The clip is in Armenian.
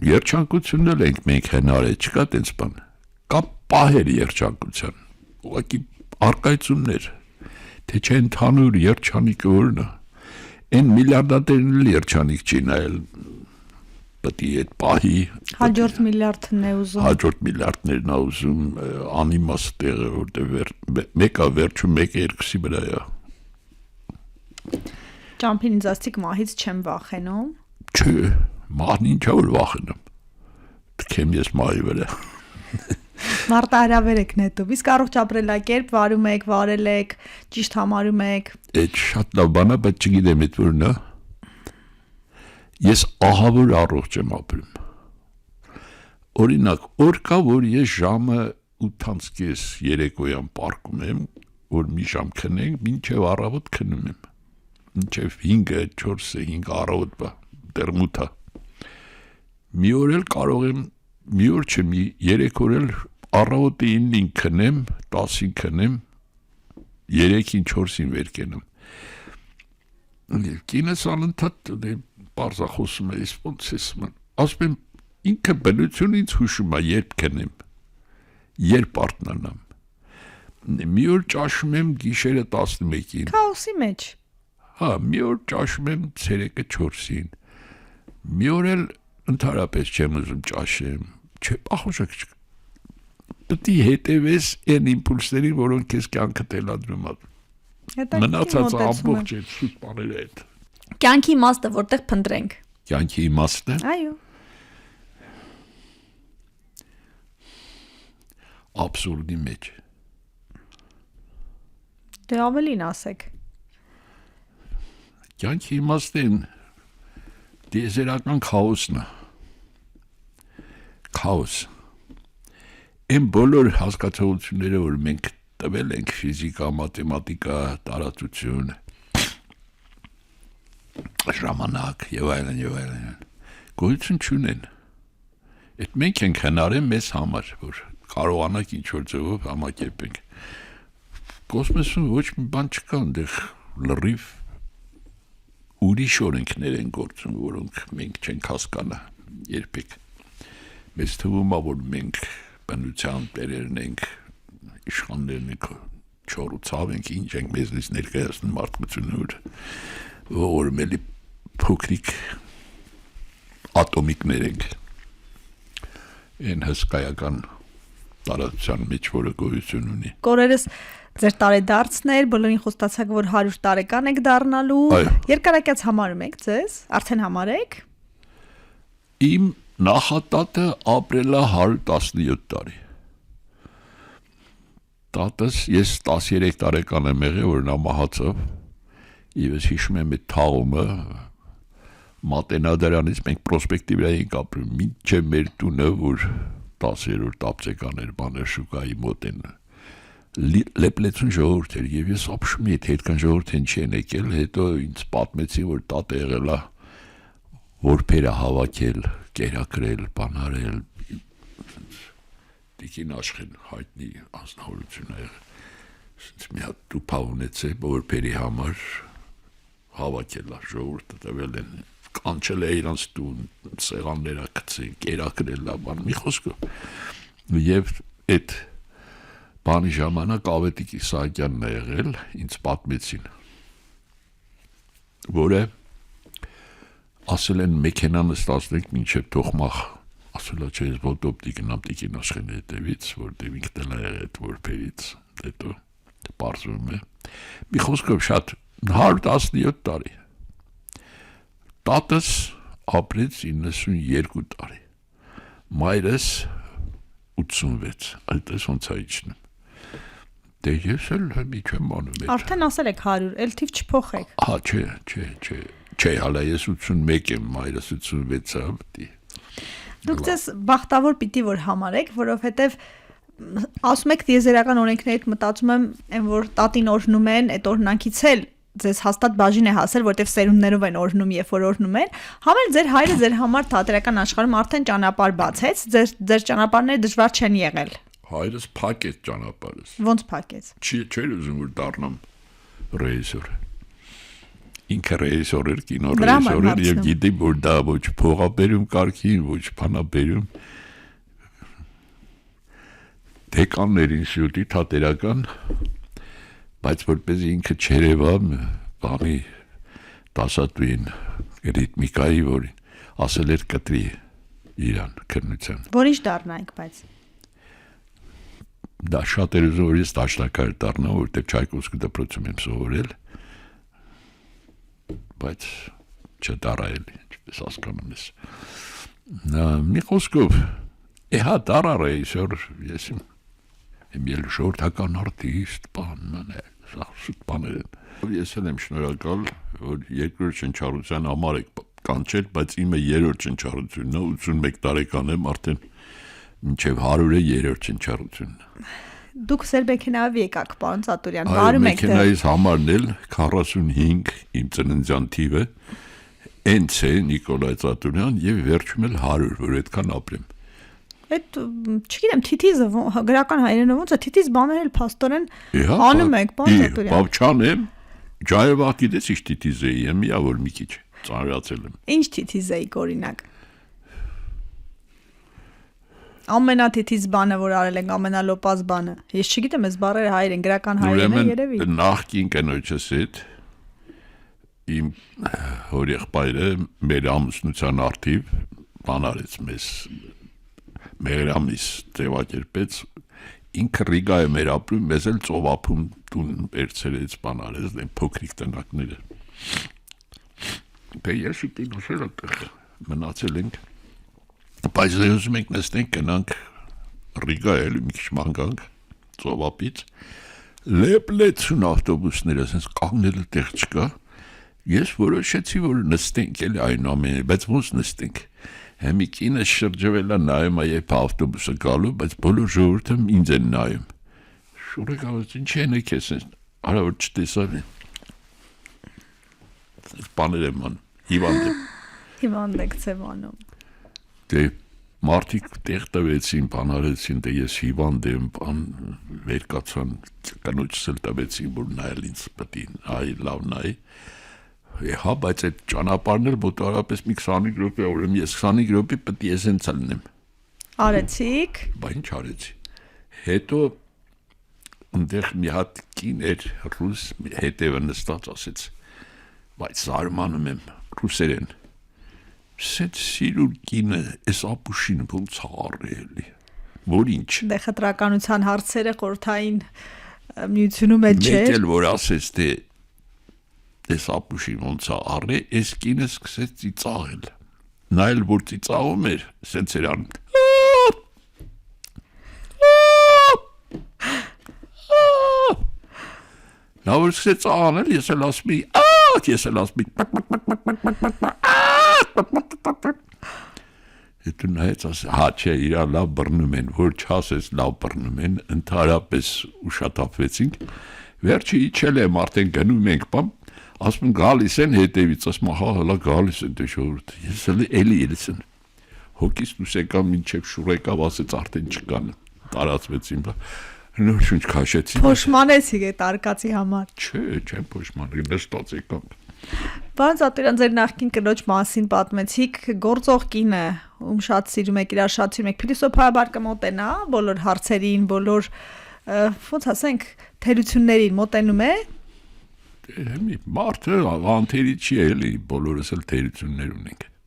երջանկությունն էլ ենք մենք հնարել, չկա տենց բան։ Կա պահեր երջանկության, ուղղակի արկայություններ, թե չէ ընդհանուր երջանիկը որն է։ Այն միլիարդատերն էլ երջանիկ չի նայել, պետք է այդ պահի հաջորդ միլիարդն է ուզում։ Հաջորդ միլիարդներն է ուզում անիմաստ տեղը, որտեղ մեկը վերջում մեկը երկուսի վրա է։ Ճամփին ինձ ասիկ մահից չեմ վախենում։ Չէ, մահն ինչա որ վախենամ։ Թքեմ ես մահի վրա։ Մարտահրավեր եք նետում, իսկ առողջ ապրելակերպ վարում եք, վարել եք, ճիշտ համարում եք։ Այդ շատ լավ բան է, բայց չգիտեմ այդ որն է։ Ես ահավոր առողջ եմ ապրում։ Օրինակ, օր կա, որ ես ժամը 8:30 երեկոյան պարկում եմ, որ մի ժամ քնենք, մինչև առավոտ քնում եմ։ Մինչև 5-4-5 առավոտ բա, դեռ մութ է։ Մի օր էլ կարող եմ, մի օր չէ, մի 3 օր էլ առավոտը 9-ին քնեմ, 10-ին քնեմ, 3-ին 4-ին վեր կենամ։ Կինս անընդհատ պարզախոսում է, ոնց ասում եմ, ասում եմ, ինքը բնություն ինձ հուշում է, երբ քնեմ, երբ արթնանամ։ Մի օր ճաշում եմ գիշերը 11-ին։ Քաոսի մեջ։ Հա, մի օր ճաշում եմ ցերեկը 4-ին։ Մի օր էլ ընդհանրապես չեմ ուզում ճաշեմ։ Չէ, ախոշակ չկա։ Պետք է հետևես այն իմպուլսներին, որոնք քեզ կյանքը տելադրում է։ Մնացածը ամբողջ այդ սուտ բաները այդ։ Կյանքի իմաստը որտեղ փնտրենք։ Կյանքի իմաստը։ Այո։ Աբսուրդի մեջ։ Դե ավելին ասեք։ Կյանքի իմաստն դիեզերական քաոսն է։ Քաոս։ Այն բոլոր հասկացությունները, որ մենք տվել ենք ֆիզիկա, մաթեմատիկա, տարածություն, ժամանակ եւ այլն, գոյություն չունեն։ Այդ մենք ենք հնարել մեզ համար, որ կարողանանք ինչ-որ ձևով համակերպենք։ Կոսմոսում ոչ մի բան չկա, այնտեղ լրիվ ուրիշ օրենքներ են գործում, որոնք մենք չենք հասկանա երբեք։ Մեզ թվում է, որ մենք բնության տերերն ենք, իշխաններն ենք, չորուցավ ենք, ինչ ենք մեզնից ներկայացնում մարդկությունը, որ մելի փոքրիկ ատոմիկներ ենք։ Այն հսկայական տարածության մեջ, որը գոյություն ունի։ Կորերս ձեր տարեդարձներ, բոլորին խոստացաք, որ 100 տարեկան եք դառնալու։ Երկարակյաց համարում եք ձեզ, արդեն համարեք։ Իմ նախատատը ապրելա 117 տարի։ Տատս ես 13 տարեկան եմ եղել, որ նա մահացավ։ Ես հիշում եմ այդ թաղումը Մատենադարանից մենք պրոսպեկտի վրա էինք ապրում, մինչև մեր տունը, որ 10-րդ ապտեկաներ բաներ շուկայի մոտ են լեպլեցուն ժողովուրդ էր, եւ ես ապշում եի, թե այդքան ժողովուրդ են չեն եկել, հետո ինձ պատմեցին, որ տատը եղել է որբերը հավաքել, կերակրել, բանարել, Տիկին Աշխեն հայտնի անձնավորություն է եղել, մի հատ տուփա ունեցել, որբերի համար հավաքել է, ժողովուրդը տվել են, կանչել է իրանց տուն, սեղանները գցել, կերակրել է, բան, մի խոսքով, եւ այդ բանի ժամանակ Ավետիք Իսահակյանն է եղել, ինձ պատմեցին, որը ասել են մեքենան ստացնենք մինչև Թոխմախ, ասել է չէ, ես ոտոպտի գնամ Տիկին Աշխենի հետևից, որտեղ ինքն էլ է եղել այդ որբերից, հետո պարզվում է, մի խոսքով շատ 117 տարի, տատս ապրեց 92 տարի, մայրս 86, այդպես ոնց է իջնում, դե ես էլ մի չեմ անում այդ։ Արդեն ասել եք 100, էլ թիվ չփոխեք։ Հա, չէ, հալա ես 81 եմ, մայրս 86 է։ Դուք ձեզ բախտավոր պիտի որ համարեք, որովհետև ասում եք դիեզերական օրենքներից մտածում եմ, այն որ տատին օրհնում են, այդ օրհնանքից էլ ձեզ հաստատ բաժին է հասել, որտեղ սերունդներով են օրհնում, երբ որ օրհնում են, համ էլ ձեր հայրը ձեր համար թատերական աշխարհում արդեն ճանապարհ բացեց, ձեր ճանապարհները դժվար չեն եղել։ Հայրս փակեց ճանապարհս։ Ոնց փակեց։ Չէր ուզում որ դառնամ ռեժիսոր։ ինքը ռեժիսոր էր, կինո Դրա համար ռեժիսոր էր եւ հարցնում։ գիտի որ դա ոչ փողաբերում կարգին, ոչ բանաբերում դեկաններին շուտի թատերական, բայց որպես ինքը չերևա բանի դասատուին ռիթմիկայի որ ասել էր կտրի իրան քննության Որ ինչ դառնայինք, բայց դա շատ էր ուզում որ ես դաշնակահար դառնամ որտեղ Չայկովսկի դպրոցում եմ սովորել բայց չդառա էլի ինչպես հասկանում ես մի խոսքով հա դառա ռեժիսոր ես եմ ել ժողովրդական արտիստ բանն է սուտ բաներ ես եմ շնորհակալ որ երկրորդ շնչառության համար եք կանչել բայց իմը երրորդ շնչառությունն է 81 տարեկան եմ արդեն մինչև 100-ը երրորդ շնչառությունն դուք սեր մեքենայով եկաք, պարոն Ծատուրյան, Այո, բարում եք մեքենայից համարն էլ 45 իմ ծննդյան թիվը հենց է Նիկոլայ Ծատուրյան եւ վերջում էլ 100 որ այդքան ապրեմ Այդ չգիտեմ թիթիզը գրական հայերենով ոնց է թիթիզ բաներ էլ փաստորեն անում եք, պարոն Ծատուրյան Բավչան եմ ջայվա գիտես ինչ թիթիզ է եմ միա որ մի քիչ ծանրացել եմ Ինչ թիթիզ էիք օրինակ Ամենաթիթիզ բանը որ արել ենք ամենալոպազ բանը Ես չգիտեմ այս բառերը հայերեն գրական հայերեն է երևի նախքին կնոջս հետ իմ հորեղբայրը մեր ամուսնության արդիվ բան արեց մեզ մեր ամիս ձևակերպեց ինքը Ռիգա է մեր ապրում մեզ էլ ծովափում տուն վերցրեց բան արեց դեմ փոքրիկ տնակները դե ես ուտի նշել այդտեղ մնացել ենք բայց ուզում ենք նստենք գնանք Ռիգա էլ մի քիչ ման գանք ծովափից լեփլեցուն ավտոբուսները ասես կանգնելը տեղ չկա ես որոշեցի որ նստենք էլ այն ամենը բայց ոնց նստենք Հեմի կինը շրջվել է նայում է երբ ավտոբուսը գալու բայց բոլոր ժողովուրդը ինձ են նայում շուրը գալուց ինչ են եկես արա որ չտեսավ բաներ եմ ան Հիվանդ եք ծևանում Դե մարդիկ տեղ տվեցին, բան արեցին, դե ես հիվանդ եմ, բան վերկացան, կնոջս էլ տվեցին, որ նայել ինձ պետք է նայ, լավ նայ Հա, բայց այդ ճանապարհն էլ մոտավորապես մի 25 րոպե ուրեմն ես 25 րոպե պետք է ես հենց ելնեմ Արեցիք Բա ինչ արեցի Հետո այնտեղ մի հատ կին էր ռուս հետևը նստած ասեց բայց զարմանում եմ ռուսերեն Սետ սիրուր կինը էս ապուշին ոնց արելի որ ինչ Դե խտրականության հարցերը խորթային միությունում էլ չէ Մեկ էլ որ ասեց թե Էս ապուշին ոնց արի էս կինը սկսեց ծիծաղել Նա էլ որ ծիծաղում էր սենց էր անում Նա որ սկսեց անել ես էլ ասում ես էլ ասում Հետո նայեց ասի հա չէ իրա լավ բռնում են որ չասես լավ բռնում են ընդհանրապես ուշաթափվեցինք վերջի իջել եմ արդեն գնում ենք բամ ասում գալիս են հետևից ասում հա հələ գալիս են դե ժողովուրդ ես էլի ելսն հոգիս դուս եկամ մինչև շուռ եկավ ասեց արդեն չկան տարածվեցին նոր շունչ քաշեցին Փոշմանեցիք այդ արկածի համար Չէ չեմ փոշմանել նստած եկամ Պարոն Ծատուրյան ձեր նախկին կնոջ մասին պատմեցիք գործող կինը ում շատ սիրում եք իրար շատ սիրում եք փիլիսոփայաբար կմոտենա բոլոր հարցերին բոլոր ոնց ասենք թերություններին մոտենում է Մի մարդը անթերի չի էլի բոլորս էլ թերություններ ունենք